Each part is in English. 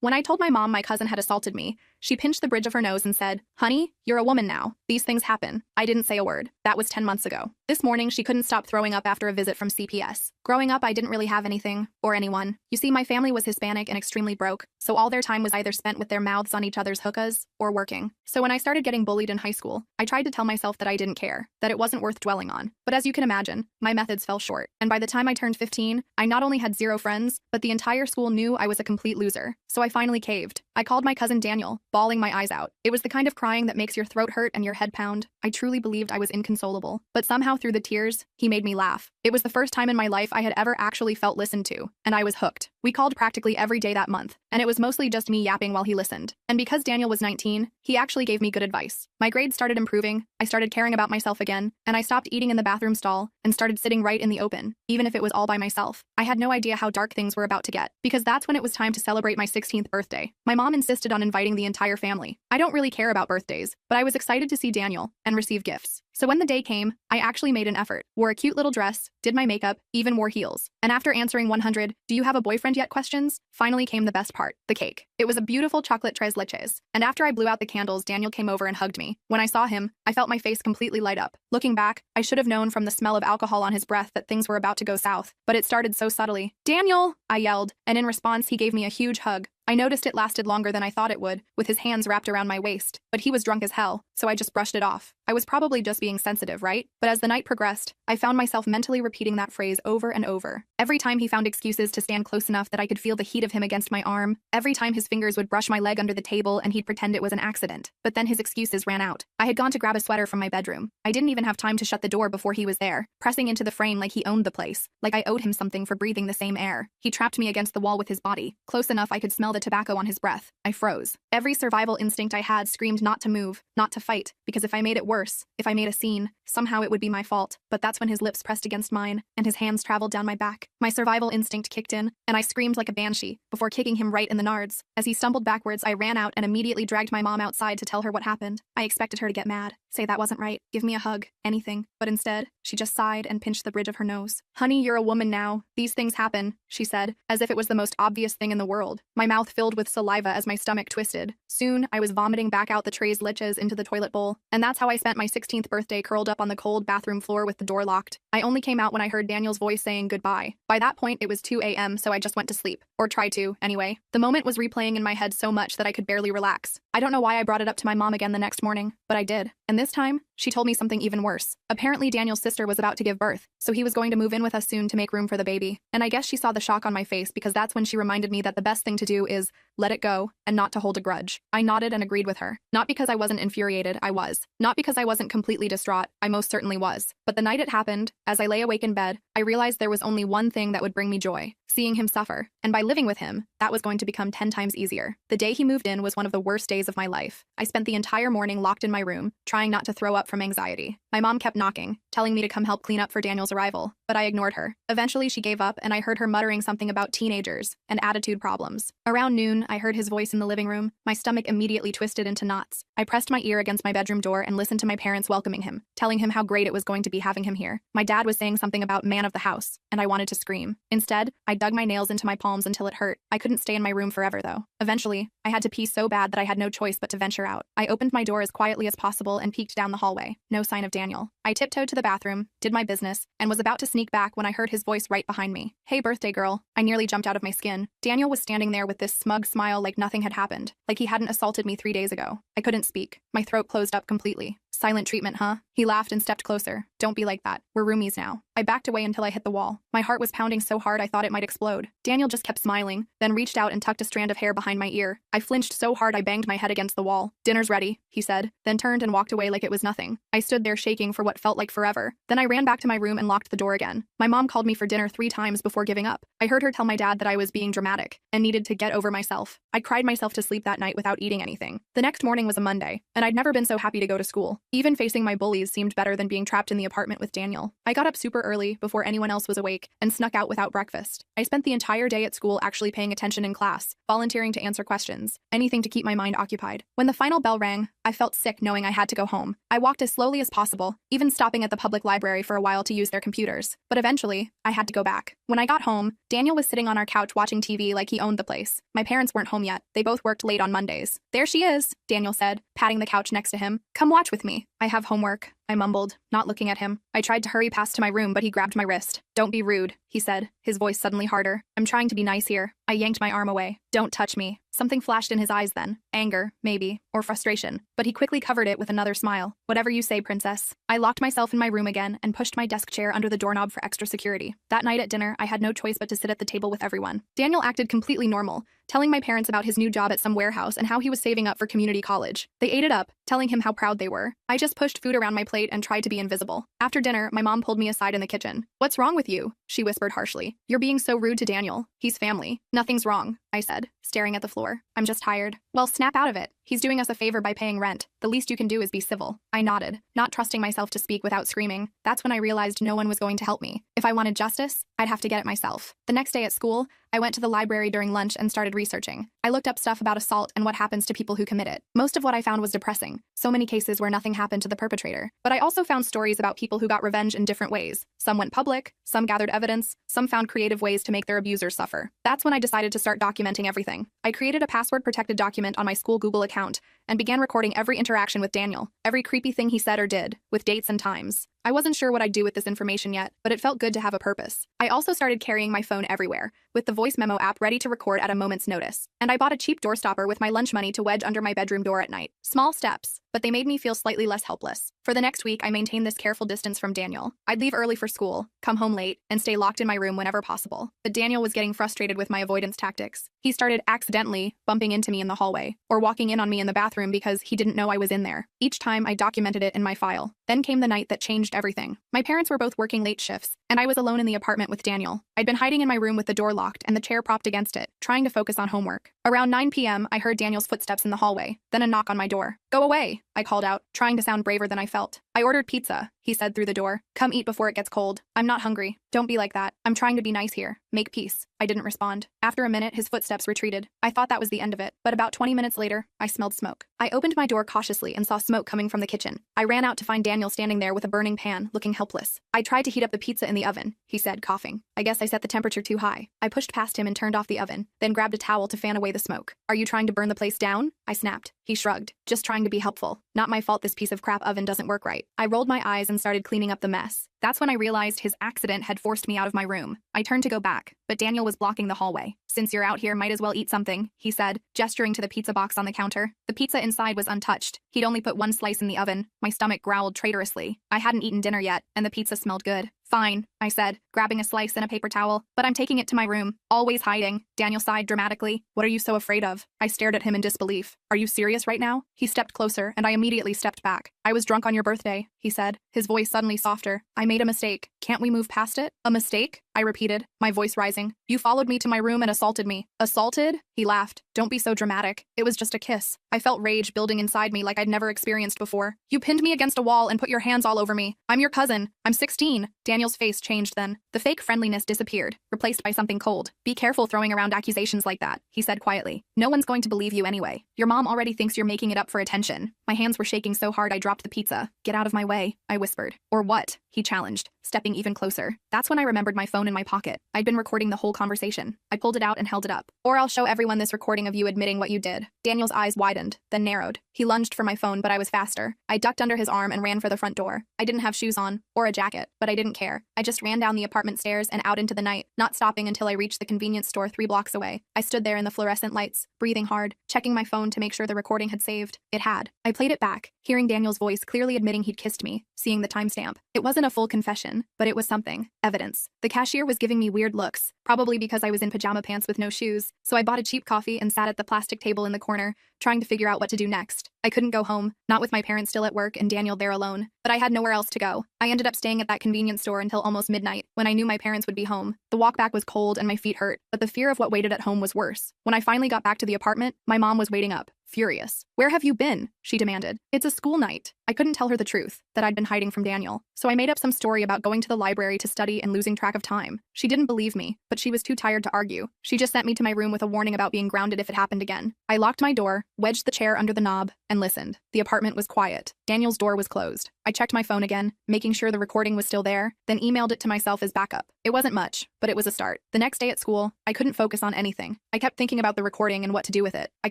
When I told my mom my cousin had assaulted me, she pinched the bridge of her nose and said, "Honey, you're a woman now. These things happen." I didn't say a word. That was 10 months ago. This morning, she couldn't stop throwing up after a visit from CPS. Growing up, I didn't really have anything, or anyone. You see, my family was Hispanic and extremely broke, so all their time was either spent with their mouths on each other's hookahs or working. So when I started getting bullied in high school, I tried to tell myself that I didn't care, that it wasn't worth dwelling on. But as you can imagine, my methods fell short. And by the time I turned 15, I not only had 0 friends, but the entire school knew I was a complete loser. So I finally caved. I called my cousin Daniel, bawling my eyes out. It was the kind of crying that makes your throat hurt and your head pound. I truly believed I was inconsolable. But somehow through the tears, he made me laugh. It was the first time in my life I had ever actually felt listened to, and I was hooked. We called practically every day that month, and it was mostly just me yapping while he listened. And because Daniel was 19, he actually gave me good advice. My grades started improving, I started caring about myself again, and I stopped eating in the bathroom stall and started sitting right in the open, even if it was all by myself. I had no idea how dark things were about to get, because that's when it was time to celebrate my 16th birthday. My mom insisted on inviting the entire family. I don't really care about birthdays, but I was excited to see Daniel and receive gifts. So when the day came, I actually made an effort, wore a cute little dress, did my makeup, even wore heels. And after answering 100 "do you have a boyfriend yet" questions, finally came the best part, the cake. It was a beautiful chocolate tres leches. And after I blew out the candles, Daniel came over and hugged me. When I saw him, I felt my face completely light up. Looking back, I should have known from the smell of alcohol on his breath that things were about to go south, but it started so subtly. "Daniel!" I yelled, and in response he gave me a huge hug. I noticed it lasted longer than I thought it would, with his hands wrapped around my waist, but he was drunk as hell, so I just brushed it off. I was probably just being sensitive, right? But as the night progressed, I found myself mentally repeating that phrase over and over. Every time he found excuses to stand close enough that I could feel the heat of him against my arm, every time his fingers would brush my leg under the table and he'd pretend it was an accident. But then his excuses ran out. I had gone to grab a sweater from my bedroom. I didn't even have time to shut the door before he was there, pressing into the frame like he owned the place, like I owed him something for breathing the same air. He trapped me against the wall with his body, close enough I could smell the tobacco on his breath. I froze. Every survival instinct I had screamed not to move, not to fight, because if I made it worse, if I made a scene, somehow it would be my fault. But that's when his lips pressed against mine, and his hands traveled down my back. My survival instinct kicked in, and I screamed like a banshee, before kicking him right in the nards. As he stumbled backwards, I ran out and immediately dragged my mom outside to tell her what happened. I expected her to get mad, say that wasn't right, give me a hug, anything. But instead, she just sighed and pinched the bridge of her nose. "Honey, you're a woman now. These things happen," she said, as if it was the most obvious thing in the world. My mouth filled with saliva as my stomach twisted. Soon, I was vomiting back out the tres leches into the toilet bowl, and that's how I spent my 16th birthday curled up on the cold bathroom floor with the door locked. I only came out when I heard Daniel's voice saying goodbye. By that point, it was 2 a.m., so I just went to sleep. Or tried to, anyway. The moment was replaying in my head so much that I could barely relax. I don't know why I brought it up to my mom again the next morning, but I did. And this time, she told me something even worse. Apparently, Daniel's sister was about to give birth, so he was going to move in with us soon to make room for the baby. And I guess she saw the shock on my face because that's when she reminded me that the best thing to do is let it go and not to hold a grudge. I nodded and agreed with her. Not because I wasn't infuriated, I was. Not because I wasn't completely distraught, I most certainly was. But the night it happened, as I lay awake in bed, I realized there was only one thing that would bring me joy: seeing him suffer. And by living with him, that was going to become 10 times easier. The day he moved in was one of the worst days of my life. I spent the entire morning locked in my room, trying not to throw up from anxiety. My mom kept knocking, telling me to come help clean up for Daniel's arrival, but I ignored her. Eventually, she gave up, and I heard her muttering something about teenagers and attitude problems. Around noon, I heard his voice in the living room. My stomach immediately twisted into knots. I pressed my ear against my bedroom door and listened to my parents welcoming him, telling him how great it was going to be having him here. My dad was saying something about man of the house, and I wanted to scream. Instead, I dug my nails into my palms until it hurt. I couldn't stay in my room forever, though. Eventually, I had to pee so bad that I had no choice but to venture out. I opened my door as quietly as possible and peeked down the hallway. No sign of Daniel. I tiptoed to the bathroom, did my business, and was about to sneak back when I heard his voice right behind me. "Hey, birthday girl." I nearly jumped out of my skin. Daniel was standing there with this smug smile like nothing had happened, like he hadn't assaulted me 3 days ago. I couldn't speak. My throat closed up completely. "Silent treatment, huh?" He laughed and stepped closer. "Don't be like that. We're roomies now." I backed away until I hit the wall. My heart was pounding so hard I thought it might explode. Daniel just kept smiling, then reached out and tucked a strand of hair behind my ear. I flinched so hard I banged my head against the wall. "Dinner's ready," he said, then turned and walked away like it was nothing. I stood there shaking for what felt like forever. Then I ran back to my room and locked the door again. My mom called me for dinner 3 times before giving up. I heard her tell my dad that I was being dramatic and needed to get over myself. I cried myself to sleep that night without eating anything. The next morning was a Monday, and I'd never been so happy to go to school. school. Even facing my bullies seemed better than being trapped in the apartment with Daniel. I got up super early, before anyone else was awake, and snuck out without breakfast. I spent the entire day at school actually paying attention in class, volunteering to answer questions, anything to keep my mind occupied. When the final bell rang, I felt sick knowing I had to go home. I walked as slowly as possible, even stopping at the public library for a while to use their computers. But eventually, I had to go back. When I got home, Daniel was sitting on our couch watching TV like he owned the place. My parents weren't home yet. They both worked late on Mondays. "There she is," Daniel said, patting the couch next to him. "Come watch with me." "I have homework," I mumbled, not looking at him. I tried to hurry past to my room, but he grabbed my wrist. "Don't be rude," he said, his voice suddenly harder. "I'm trying to be nice here." I yanked my arm away. "Don't touch me." Something flashed in his eyes then. Anger, maybe, or frustration. But he quickly covered it with another smile. "Whatever you say, princess." I locked myself in my room again and pushed my desk chair under the doorknob for extra security. That night at dinner, I had no choice but to sit at the table with everyone. Daniel acted completely normal, telling my parents about his new job at some warehouse and how he was saving up for community college. They ate it up, telling him how proud they were. I just pushed food around my plate and tried to be invisible. After dinner, my mom pulled me aside in the kitchen. "What's wrong with you?" she whispered harshly. "You're being so rude to Daniel. He's family." "Nothing's wrong," I said, staring at the floor. "I'm just tired." "Well, snap out of it. He's doing us a favor by paying rent. The least you can do is be civil." I nodded, not trusting myself to speak without screaming. That's when I realized no one was going to help me. If I wanted justice, I'd have to get it myself. The next day at school, I went to the library during lunch and started researching. I looked up stuff about assault and what happens to people who commit it. Most of what I found was depressing. So many cases where nothing happened to the perpetrator. But I also found stories about people who got revenge in different ways. Some went public, some gathered evidence, some found creative ways to make their abusers suffer. That's when I decided to start documenting everything. I created a password-protected document on my school Google account and began recording every interaction with Daniel, every creepy thing he said or did, with dates and times. I wasn't sure what I'd do with this information yet, but it felt good to have a purpose. I also started carrying my phone everywhere, with the voice memo app ready to record at a moment's notice. And I bought a cheap doorstopper with my lunch money to wedge under my bedroom door at night. Small steps, but they made me feel slightly less helpless. For the next week, I maintained this careful distance from Daniel. I'd leave early for school, come home late, and stay locked in my room whenever possible. But Daniel was getting frustrated with my avoidance tactics. He started accidentally bumping into me in the hallway, or walking in on me in the bathroom because he didn't know I was in there. Each time, I documented it in my file. Then came the night that changed everything. My parents were both working late shifts, and I was alone in the apartment with Daniel. I'd been hiding in my room with the door locked and the chair propped against it, trying to focus on homework. Around 9 p.m., I heard Daniel's footsteps in the hallway, then a knock on my door. "Go away," I called out, trying to sound braver than I felt. "I ordered pizza," he said through the door. "Come eat before it gets cold." "I'm not hungry." "Don't be like that. I'm trying to be nice here. Make peace." I didn't respond. After a minute, his footsteps retreated. I thought that was the end of it, but about 20 minutes later, I smelled smoke. I opened my door cautiously and saw smoke coming from the kitchen. I ran out to find Daniel standing there with a burning pan, looking helpless. "I tried to heat up the pizza in the oven," he said, coughing. "I guess I set the temperature too high." I pushed past him and turned off the oven, then grabbed a towel to fan away the smoke. "Are you trying to burn the place down?" I snapped. He shrugged. "Just trying to be helpful. Not my fault this piece of crap oven doesn't work right." I rolled my eyes and started cleaning up the mess. That's when I realized his accident had forced me out of my room. I turned to go back, but Daniel was blocking the hallway. "Since you're out here, might as well eat something," he said, gesturing to the pizza box on the counter. The pizza inside was untouched. He'd only put one slice in the oven. My stomach growled traitorously. I hadn't eaten dinner yet, and the pizza smelled good. "Fine," I said, grabbing a slice and a paper towel, "but I'm taking it to my room." "Always hiding." Daniel sighed dramatically. "What are you so afraid of?" I stared at him in disbelief. "Are you serious right now?" He stepped closer, and I immediately stepped back. "I was drunk on your birthday," he said, his voice suddenly softer. "I made a mistake. Can't we move past it?" "A mistake?" I repeated, my voice rising. "You followed me to my room and assaulted me." "Assaulted?" He laughed. "Don't be so dramatic. It was just a kiss." I felt rage building inside me like I'd never experienced before. "You pinned me against a wall and put your hands all over me. I'm your cousin. I'm 16. Daniel's face changed then. The fake friendliness disappeared, replaced by something cold. "Be careful throwing around accusations like that," he said quietly. "No one's going to believe you anyway. Your mom already thinks you're making it up for attention." My hands were shaking so hard I dropped the pizza. "Get out of my way," I whispered. "Or what?" he challenged, stepping even closer. That's when I remembered my phone in my pocket. I'd been recording the whole conversation. I pulled it out and held it up. "Or I'll show everyone this recording of you admitting what you did." Daniel's eyes widened, then narrowed. He lunged for my phone, but I was faster. I ducked under his arm and ran for the front door. I didn't have shoes on, or a jacket, but I didn't care. I just ran down the apartment stairs and out into the night, not stopping until I reached the convenience store 3 blocks away. I stood there in the fluorescent lights, breathing hard, checking my phone to make sure the recording had saved. It had. I played it back, hearing Daniel's voice clearly admitting he'd kissed me, seeing the timestamp. It wasn't a full confession, but it was something. Evidence. The cashier was giving me weird looks, probably because I was in pajama pants with no shoes, so I bought a cheap coffee and sat at the plastic table in the corner, trying to figure out what to do next. I couldn't go home, not with my parents still at work and Daniel there alone, but I had nowhere else to go. I ended up staying at that convenience store until almost midnight, when I knew my parents would be home. The walk back was cold and my feet hurt, but the fear of what waited at home was worse. When I finally got back to the apartment, my mom was waiting up, furious. "Where have you been?" she demanded. "It's a school night." I couldn't tell her the truth, that I'd been hiding from Daniel, so I made up some story about going to the library to study and losing track of time. She didn't believe me, but she was too tired to argue. She just sent me to my room with a warning about being grounded if it happened again. I locked my door, wedged the chair under the knob, and listened. The apartment was quiet. Daniel's door was closed. I checked my phone again, making sure the recording was still there, then emailed it to myself as backup. It wasn't much, but it was a start. The next day at school, I couldn't focus on anything. I kept thinking about the recording and what to do with it. I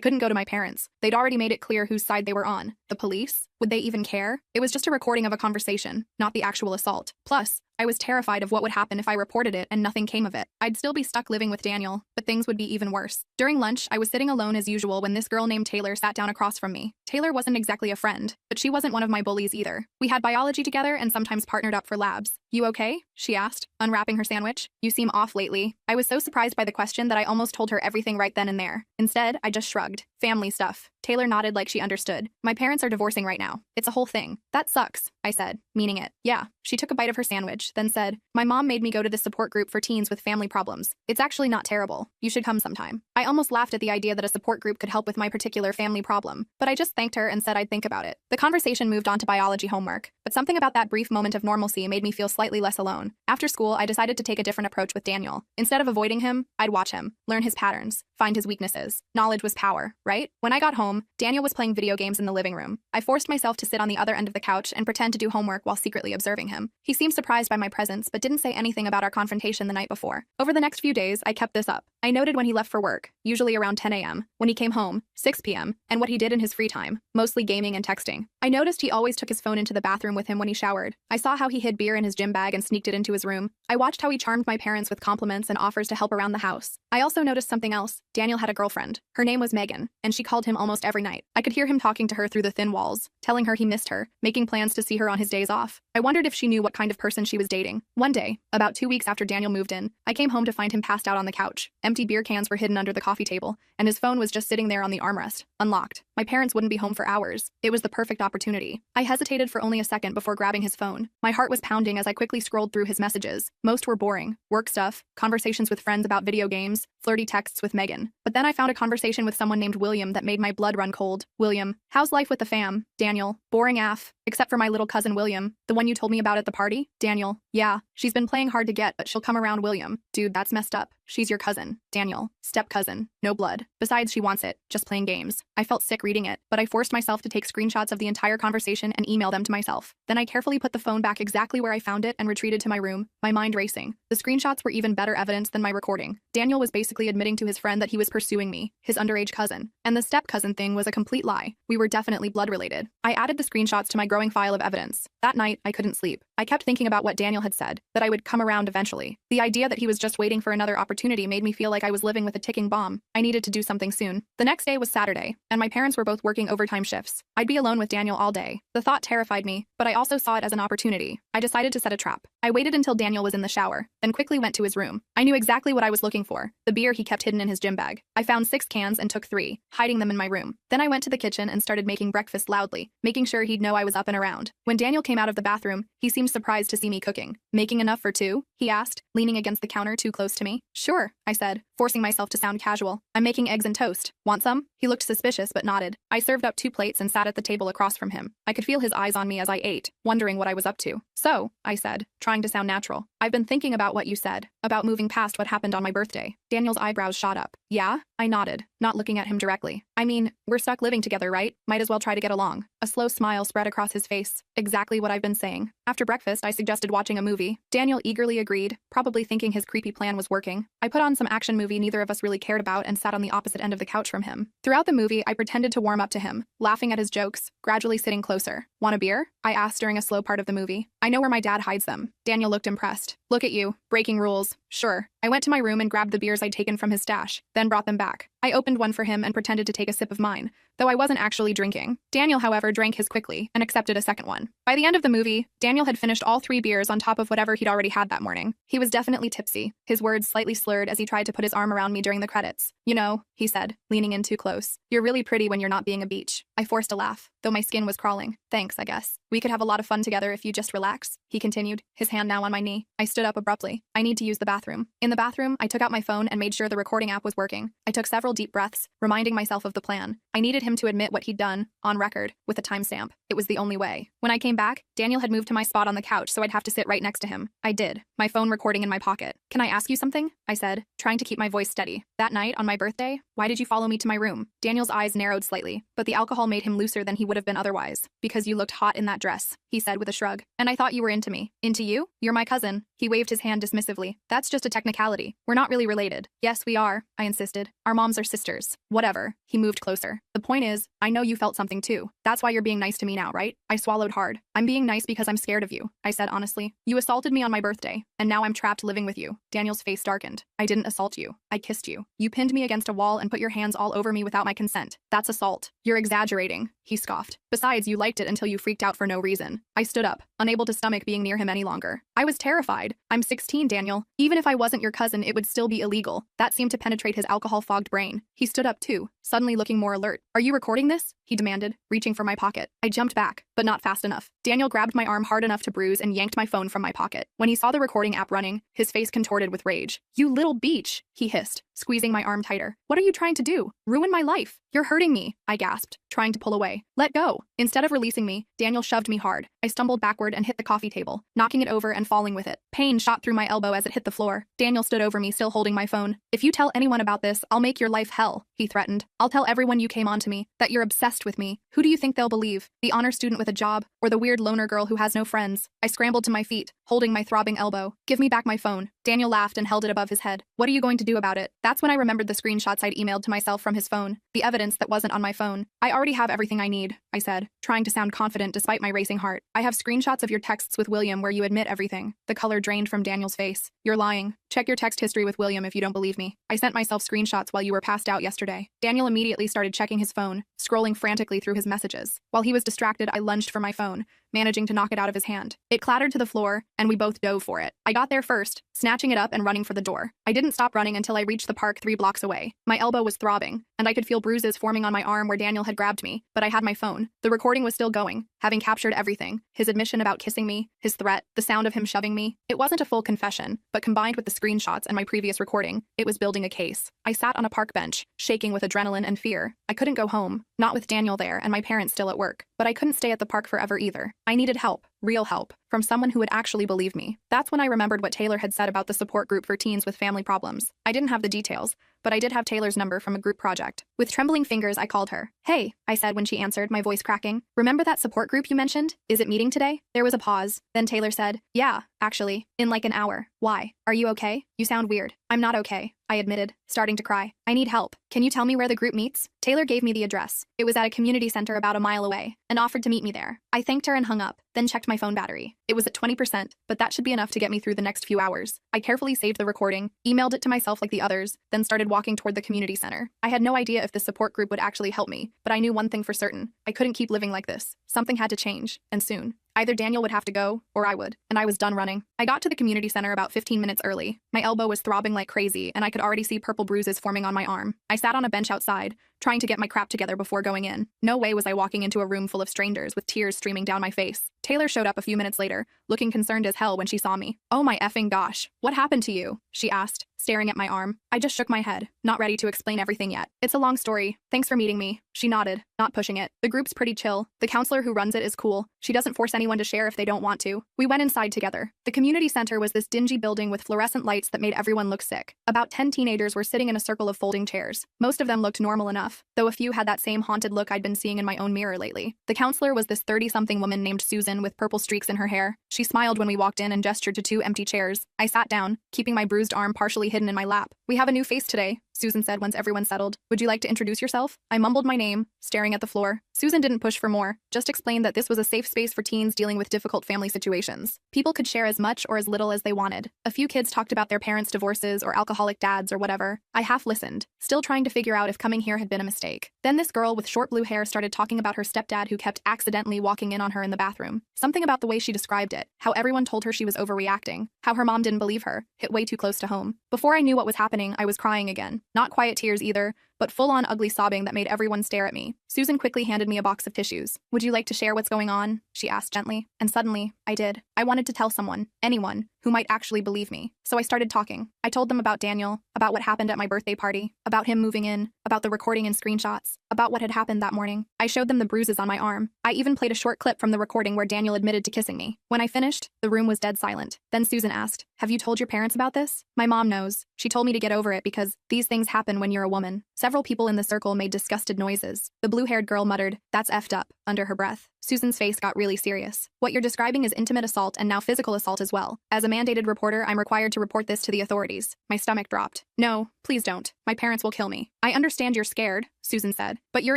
couldn't go to my parents. They'd already made it clear whose side they were on. The police? Would they even care? It was just a recording of a conversation, not the actual assault. Plus, I was terrified of what would happen if I reported it and nothing came of it. I'd still be stuck living with Daniel, but things would be even worse. During lunch, I was sitting alone as usual when this girl named Taylor sat down across from me. Taylor wasn't exactly a friend, but she wasn't one of my bullies either. We had biology together and sometimes partnered up for labs. "You okay?" she asked, unwrapping her sandwich. "You seem off lately." I was so surprised by the question that I almost told her everything right then and there. Instead, I just shrugged. "Family stuff." Taylor nodded like she understood. "My parents are divorcing right now. It's a whole thing." "That sucks," I said, meaning it. "Yeah." She took a bite of her sandwich, then said, "My mom made me go to this support group for teens with family problems. It's actually not terrible. You should come sometime." I almost laughed at the idea that a support group could help with my particular family problem, but I just thanked her and said I'd think about it. The conversation moved on to biology homework, but something about that brief moment of normalcy made me feel slightly less alone. After school, I decided to take a different approach with Daniel. Instead of avoiding him, I'd watch him, learn his patterns, find his weaknesses. Knowledge was power, right? When I got home, Daniel was playing video games in the living room. I forced myself to sit on the other end of the couch and pretend to do homework while secretly observing him. He seemed surprised by my presence, but didn't say anything about our confrontation the night before. Over the next few days, I kept this up. I noted when he left for work, usually around 10 a.m., when he came home, 6 p.m., and what he did in his free time, mostly gaming and texting. I noticed he always took his phone into the bathroom with him when he showered. I saw how he hid beer in his gym bag and sneaked it into his room. I watched how he charmed my parents with compliments and offers to help around the house. I also noticed something else. Daniel had a girlfriend. Her name was Megan, and she called him almost every night. I could hear him talking to her through the thin walls, telling her he missed her, making plans to see her on his days off. I wondered if she knew what kind of person she was dating. One day, about 2 weeks after Daniel moved in, I came home to find him passed out on the couch. Empty beer cans were hidden under the coffee table, and his phone was just sitting there on the armrest, unlocked. My parents wouldn't be home for hours. It was the perfect opportunity. I hesitated for only a second before grabbing his phone. My heart was pounding as I quickly scrolled through his messages. Most were boring. Work stuff, conversations with friends about video games, flirty texts with Megan. But then I found a conversation with someone named William that made my blood run cold. "William, how's life with the fam?" "Daniel, boring AF. Except for my little cousin William, the one you told me about at the party." "Daniel, yeah, she's been playing hard to get, but she'll come around." "William, dude, that's messed up. She's your cousin." "Daniel, step-cousin, no blood. Besides, she wants it, just playing games." I felt sick reading it, but I forced myself to take screenshots of the entire conversation and email them to myself. Then I carefully put the phone back exactly where I found it and retreated to my room, my mind racing. The screenshots were even better evidence than my recording. Daniel was basically admitting to his friend that he was pursuing me, his underage cousin. And the step-cousin thing was a complete lie. We were definitely blood-related. I added the screenshots to my growing file of evidence. That night, I couldn't sleep. I kept thinking about what Daniel had said, that I would come around eventually. The idea that he was just waiting for another opportunity made me feel like I was living with a ticking bomb. I needed to do something soon. The next day was Saturday, and my parents were both working overtime shifts. I'd be alone with Daniel all day. The thought terrified me, but I also saw it as an opportunity. I decided to set a trap. I waited until Daniel was in the shower, then quickly went to his room. I knew exactly what I was looking for, the beer he kept hidden in his gym bag. I found 6 cans and took 3, hiding them in my room. Then I went to the kitchen and started making breakfast loudly, making sure he'd know I was up and around. When Daniel came out of the bathroom, he seemed surprised to see me cooking. "Making enough for 2?" he asked, leaning against the counter too close to me. "Sure," I said, forcing myself to sound casual. "I'm making eggs and toast. Want some?" He looked suspicious but nodded. I served up 2 plates and sat at the table across from him. I could feel his eyes on me as I ate, wondering what I was up to. "So," I said, trying to sound natural, "I've been thinking about what you said, about moving past what happened on my birthday." Daniel's eyebrows shot up. "Yeah?" I nodded, not looking at him directly. "I mean, we're stuck living together, right? Might as well try to get along." A slow smile spread across his face. Exactly what I've been saying. After breakfast, I suggested watching a movie. Daniel eagerly agreed, probably thinking his creepy plan was working. I put on some action movie neither of us really cared about and sat on the opposite end of the couch from him. Throughout the movie, I pretended to warm up to him, laughing at his jokes, gradually sitting closer. "Want a beer?" I asked during a slow part of the movie. "I know where my dad hides them." Daniel looked impressed. "Look at you, breaking rules." "Sure." I went to my room and grabbed the beers I'd taken from his stash, then brought them back. I opened one for him and pretended to take a sip of mine, though I wasn't actually drinking. Daniel, however, drank his quickly and accepted a second one. By the end of the movie, Daniel had finished all 3 beers on top of whatever he'd already had that morning. He was definitely tipsy, his words slightly slurred as he tried to put his arm around me during the credits. "You know," he said, leaning in too close, "you're really pretty when you're not being a beach." I forced a laugh, though my skin was crawling. "Thanks, I guess. We could have a lot of fun together if you just relax," he continued, his hand now on my knee. I stood up abruptly. "I need to use the bathroom." In the bathroom, I took out my phone and made sure the recording app was working. I took several several deep breaths, reminding myself of the plan. I needed him to admit what he'd done, on record, with a timestamp. It was the only way. When I came back, Daniel had moved to my spot on the couch so I'd have to sit right next to him. I did, my phone recording in my pocket. "Can I ask you something?" I said, trying to keep my voice steady. "That night, on my birthday, why did you follow me to my room?" Daniel's eyes narrowed slightly, but the alcohol made him looser than he would have been otherwise. "Because you looked hot in that dress," he said with a shrug. "And I thought you were into me." "Into you? You're my cousin." He waved his hand dismissively. "That's just a technicality. We're not really related." "Yes, we are," I insisted. "Our moms are sisters." "Whatever." He moved closer. "The point is, I know you felt something too. That's why you're being nice to me now, right?" I swallowed hard. "I'm being nice because I'm scared of you," I said honestly. "You assaulted me on my birthday, and now I'm trapped living with you." Daniel's face darkened. "I didn't assault you. I kissed you. You pinned me against a wall and put your hands all over me without my consent. That's assault." "You're exaggerating," he scoffed. "Besides, you liked it until you freaked out for no reason." I stood up, unable to stomach being near him any longer. I was terrified. "I'm 16, Daniel. Even if I wasn't your cousin, it would still be illegal." That seemed to penetrate his alcohol-fogged brain. He stood up too, suddenly looking more alert. "Are you recording this?" he demanded, reaching for my pocket. I jumped back, but not fast enough. Daniel grabbed my arm hard enough to bruise and yanked my phone from my pocket. When he saw the recording app running, his face contorted with rage. "You little beach," he hissed, squeezing my arm tighter. "What are you trying to do? Ruin my life? You're hurting me," I gasped, trying to pull away. "Let go." Instead of releasing me, Daniel shoved me hard. I stumbled backward and hit the coffee table, knocking it over and falling with it. Pain shot through my elbow as it hit the floor. Daniel stood over me, still holding my phone. "If you tell anyone about this, I'll make your life hell," he threatened. "I'll tell everyone you came on to me, that you're obsessed with me. Who do you think they'll believe? The honor student with a job, or the weird loner girl who has no friends?" I scrambled to my feet, holding my throbbing elbow. "Give me back my phone." Daniel laughed and held it above his head. "What are you going to do about it?" That's when I remembered the screenshots I'd emailed to myself from his phone, the evidence that wasn't on my phone. "I already have everything I need," I said, trying to sound confident despite my racing heart. "I have screenshots of your texts with William where you admit everything." The color drained from Daniel's face. "You're lying. Check your text history with William if you don't believe me. I sent myself screenshots while you were passed out yesterday." Daniel immediately started checking his phone, scrolling frantically through his messages. While he was distracted, I lunged for my phone, managing to knock it out of his hand. It clattered to the floor, and we both dove for it. I got there first, snatching it up and running for the door. I didn't stop running until I reached the park 3 blocks away. My elbow was throbbing, and I could feel bruises forming on my arm where Daniel had grabbed me, but I had my phone. The recording was still going, having captured everything: his admission about kissing me, his threat, the sound of him shoving me. It wasn't a full confession, but combined with the screenshots and my previous recording, it was building a case. I sat on a park bench, shaking with adrenaline and fear. I couldn't go home, not with Daniel there and my parents still at work. But I couldn't stay at the park forever either. I needed help, real help, from someone who would actually believe me. That's when I remembered what Taylor had said about the support group for teens with family problems. I didn't have the details, but I did have Taylor's number from a group project. With trembling fingers, I called her. "Hey," I said when she answered, my voice cracking. "Remember that support group you mentioned? Is it meeting today?" There was a pause. Then Taylor said, "Yeah, actually, in like an hour." "Why? Are you okay? You sound weird." "I'm not okay," I admitted, starting to cry. "I need help. Can you tell me where the group meets?" Taylor gave me the address. It was at a community center about a mile away, and offered to meet me there. I thanked her and hung up, then checked my phone battery. It was at 20%, but that should be enough to get me through the next few hours. I carefully saved the recording, emailed it to myself like the others, then started walking toward the community center. I had no idea if this support group would actually help me, but I knew one thing for certain. I couldn't keep living like this. Something had to change, and soon. Either Daniel would have to go, or I would, and I was done running. I got to the community center about 15 minutes early. My elbow was throbbing like crazy, and I could already see purple bruises forming on my arm. I sat on a bench outside, trying to get my crap together before going in. No way was I walking into a room full of strangers with tears streaming down my face. Taylor showed up a few minutes later, looking concerned as hell when she saw me. "Oh my effing gosh, what happened to you?" she asked, staring at my arm. I just shook my head, not ready to explain everything yet. "It's a long story. Thanks for meeting me." She nodded, not pushing it. "The group's pretty chill. The counselor who runs it is cool. She doesn't force anyone to share if they don't want to." We went inside together. The community center was this dingy building with fluorescent lights that made everyone look sick. About 10 teenagers were sitting in a circle of folding chairs. Most of them looked normal enough, though a few had that same haunted look I'd been seeing in my own mirror lately. The counselor was this 30-something woman named Susan with purple streaks in her hair. She smiled when we walked in and gestured to 2 empty chairs. I sat down, keeping my bruised arm partially hidden in my lap. "We have a new face today," Susan said once everyone settled. "Would you like to introduce yourself?" I mumbled my name, staring at the floor. Susan didn't push for more, just explained that this was a safe space for teens dealing with difficult family situations. People could share as much or as little as they wanted. A few kids talked about their parents' divorces or alcoholic dads or whatever. I half listened, still trying to figure out if coming here had been a mistake. Then this girl with short blue hair started talking about her stepdad who kept accidentally walking in on her in the bathroom. Something about the way she described it, how everyone told her she was overreacting, how her mom didn't believe her, hit way too close to home. Before I knew what was happening, I was crying again. Not quiet tears either, but full-on ugly sobbing that made everyone stare at me. Susan quickly handed me a box of tissues. "Would you like to share what's going on?" she asked gently. And suddenly, I did. I wanted to tell someone, anyone, who might actually believe me. So I started talking. I told them about Daniel, about what happened at my birthday party, about him moving in, about the recording and screenshots, about what had happened that morning. I showed them the bruises on my arm. I even played a short clip from the recording where Daniel admitted to kissing me. When I finished, the room was dead silent. Then Susan asked, "Have you told your parents about this?" My mom knows. She told me to get over it because these things happen when you're a woman. Several people in the circle made disgusted noises. The blue-haired girl muttered, "That's effed up," under her breath. Susan's face got really serious. "What you're describing is intimate assault and now physical assault as well. As a mandated reporter, I'm required to report this to the authorities." My stomach dropped. "No, please don't. My parents will kill me." "I understand you're scared," Susan said, "but you're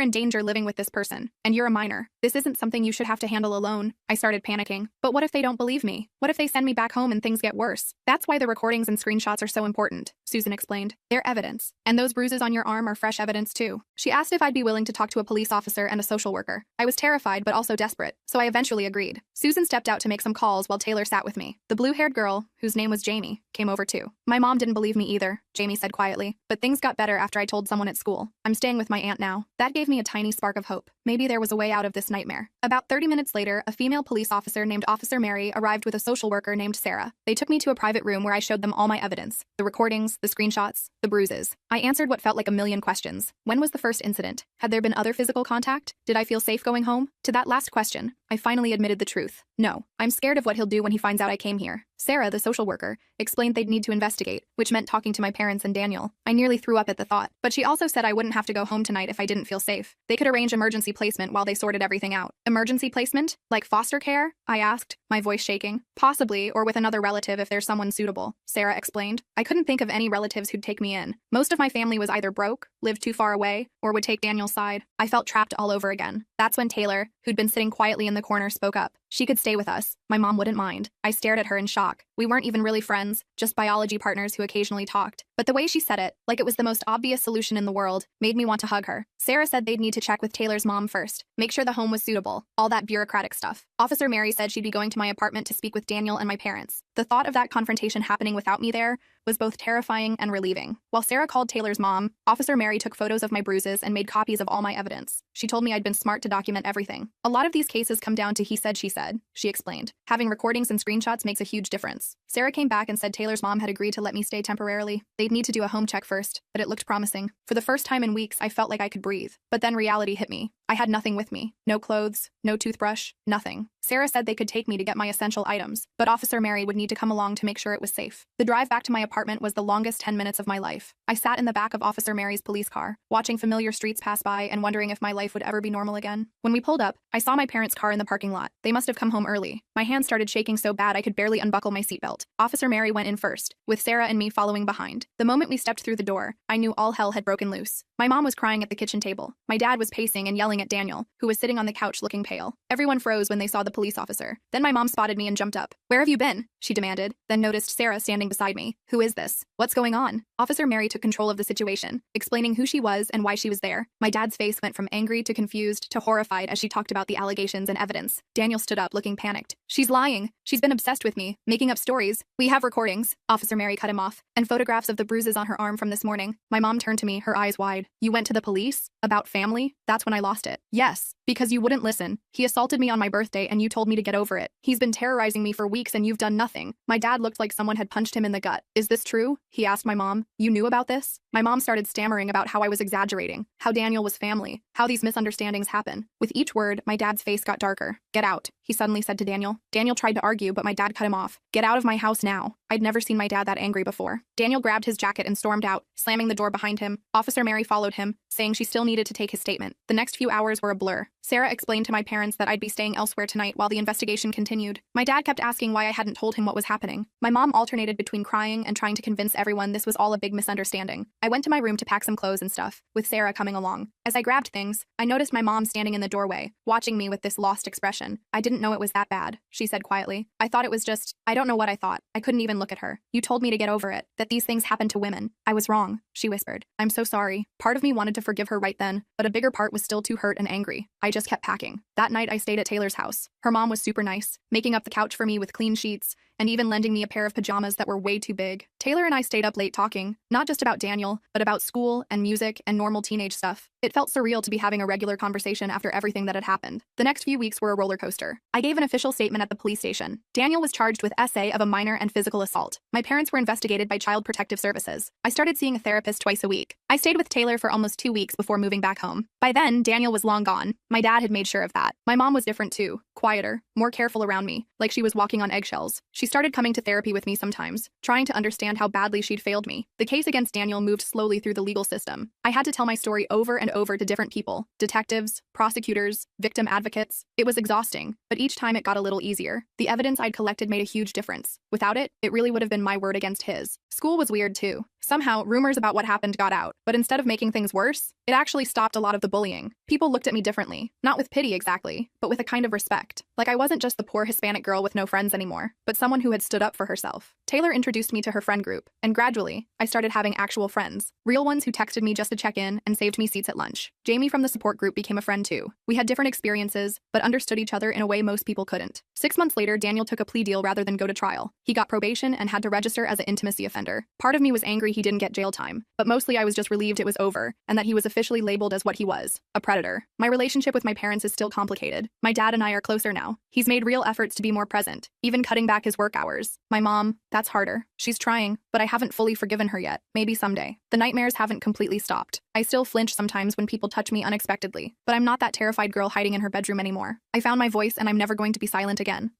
in danger living with this person, and you're a minor. This isn't something you should have to handle alone." I started panicking. But what if they don't believe me? What if they send me back home and things get worse? "That's why the recordings and screenshots are so important," Susan explained. "They're evidence. And those bruises on your arm are fresh evidence too." She asked if I'd be willing to talk to a police officer and a social worker. I was terrified but also desperate, so I eventually agreed. Susan stepped out to make some calls while Taylor sat with me. The blue-haired girl, whose name was Jamie, came over too. "My mom didn't believe me either," Jamie said quietly, "but things got better after I told someone at school. I'm staying with my aunt now." That gave me a tiny spark of hope. Maybe there was a way out of this nightmare. About 30 minutes later, a female police officer named Officer Mary arrived with a social worker named Sarah. They took me to a private room where I showed them all my evidence, the recordings, the screenshots, the bruises. I answered what felt like a million questions. When was the first incident? Had there been other physical contact? Did I feel safe going home? To that last question, I finally admitted the truth. "No, I'm scared of what he'll do when he finds out I came here." Sarah, the social worker, explained they'd need to investigate, which meant talking to my parents and Daniel. I nearly threw up at the thought, but she also said I wouldn't have to go home tonight if I didn't feel safe. They could arrange emergency placement while they sorted everything out. "Emergency placement? Like foster care?" I asked, my voice shaking. "Possibly, or with another relative if there's someone suitable," Sarah explained. I couldn't think of any relatives who'd take me in. Most of my family was either broke, lived too far away, or would take Daniel's side. I felt trapped all over again. That's when Taylor, who'd been sitting quietly in the corner, spoke up. She could stay with us. My mom wouldn't mind. I stared at her in shock. We weren't even really friends, just biology partners who occasionally talked. But the way she said it, like it was the most obvious solution in the world, made me want to hug her. Sarah said they'd need to check with Taylor's mom first, make sure the home was suitable, all that bureaucratic stuff. Officer Mary said she'd be going to my apartment to speak with Daniel and my parents. The thought of that confrontation happening without me there was both terrifying and relieving. While Sarah called Taylor's mom, Officer Mary took photos of my bruises and made copies of all my evidence. She told me I'd been smart to document everything. "A lot of these cases come down to he said, she said," she explained. "Having recordings and screenshots makes a huge difference." Sarah came back and said Taylor's mom had agreed to let me stay temporarily. They'd need to do a home check first, but it looked promising. For the first time in weeks, I felt like I could breathe. But then reality hit me. I had nothing with me. No clothes, no toothbrush, nothing. Sarah said they could take me to get my essential items, but Officer Mary would need to come along to make sure it was safe. The drive back to my apartment was the longest 10 minutes of my life. I sat in the back of Officer Mary's police car, watching familiar streets pass by and wondering if my life would ever be normal again. When we pulled up, I saw my parents' car in the parking lot. They must have come home early. My hands started shaking so bad I could barely unbuckle my seatbelt. Officer Mary went in first, with Sarah and me following behind. The moment we stepped through the door, I knew all hell had broken loose. My mom was crying at the kitchen table. My dad was pacing and yelling at Daniel, who was sitting on the couch looking pale. Everyone froze when they saw the police officer. Then my mom spotted me and jumped up. "Where have you been?" she demanded, then noticed Sarah standing beside me. "Who is this? What's going on?" Officer Mary took control of the situation, explaining who she was and why she was there. My dad's face went from angry to confused to horrified as she talked about the allegations and evidence. Daniel stood up looking panicked. "She's lying. She's been obsessed with me, making up stories. We have recordings," Officer Mary cut him off, "and photographs of the bruises on her arm from this morning." My mom turned to me, her eyes wide. "You went to the police? About family?" That's when I lost it. "Yes, because you wouldn't listen. He assaulted me on my birthday and you told me to get over it. He's been terrorizing me for weeks and you've done nothing." My dad looked like someone had punched him in the gut. "Is this true?" he asked my mom. "You knew about this?" My mom started stammering about how I was exaggerating, how Daniel was family, how these misunderstandings happen. With each word, my dad's face got darker. "Get out," he suddenly said to Daniel. Daniel tried to argue, but my dad cut him off. "Get out of my house now." I'd never seen my dad that angry before. Daniel grabbed his jacket and stormed out, slamming the door behind him. Officer Mary followed him, saying she still needed to take his statement. The next few hours were a blur. Sarah explained to my parents that I'd be staying elsewhere tonight while the investigation continued. My dad kept asking why I hadn't told him what was happening. My mom alternated between crying and trying to convince everyone this was all a big misunderstanding. I went to my room to pack some clothes and stuff, with Sarah coming along. As I grabbed things, I noticed my mom standing in the doorway, watching me with this lost expression. I didn't know it was that bad. she said quietly. I thought it was just, I don't know what I thought. I couldn't even look at her. You told me to get over it, that these things happen to women. I was wrong, she whispered. I'm so sorry. Part of me wanted to forgive her right then, but a bigger part was still too hurt and angry. I just kept packing. That night I stayed at Taylor's house. Her mom was super nice, making up the couch for me with clean sheets, and even lending me a pair of pajamas that were way too big. Taylor and I stayed up late talking, not just about Daniel, but about school and music and normal teenage stuff. It felt surreal to be having a regular conversation after everything that had happened. The next few weeks were a roller coaster. I gave an official statement at the police station. Daniel was charged with SA of a minor and physical assault. My parents were investigated by Child Protective Services. I started seeing a therapist twice a week. I stayed with Taylor for almost 2 weeks before moving back home. By then, Daniel was long gone. My dad had made sure of that. My mom was different too, quieter, more careful around me, like she was walking on eggshells. She started coming to therapy with me sometimes, trying to understand how badly she'd failed me. The case against Daniel moved slowly through the legal system. I had to tell my story over and over to different people, detectives, prosecutors, victim advocates. It was exhausting, but each time it got a little easier. The evidence I'd collected made a huge difference. Without it, it really would have been my word against his. School was weird too. Somehow, rumors about what happened got out, but instead of making things worse, it actually stopped a lot of the bullying. People looked at me differently, not with pity exactly, but with a kind of respect. Like I wasn't just the poor Hispanic girl with no friends anymore, but someone who had stood up for herself. Taylor introduced me to her friend group, and gradually, I started having actual friends. Real ones who texted me just to check in and saved me seats at lunch. Jamie from the support group became a friend too. We had different experiences, but understood each other in a way most people couldn't. 6 months later, Daniel took a plea deal rather than go to trial. He got probation and had to register as an intimacy offender. Part of me was angry he didn't get jail time, but mostly I was just relieved it was over and that he was officially labeled as what he was, a predator. My relationship with my parents is still complicated. My dad and I are closer now. He's made real efforts to be more present, even cutting back his work hours. My mom, that's harder. She's trying, but I haven't fully forgiven her yet. Maybe someday. The nightmares haven't completely stopped. I still flinch sometimes when people touch me unexpectedly, but I'm not that terrified girl hiding in her bedroom anymore. I found my voice and I'm never going to be silent again.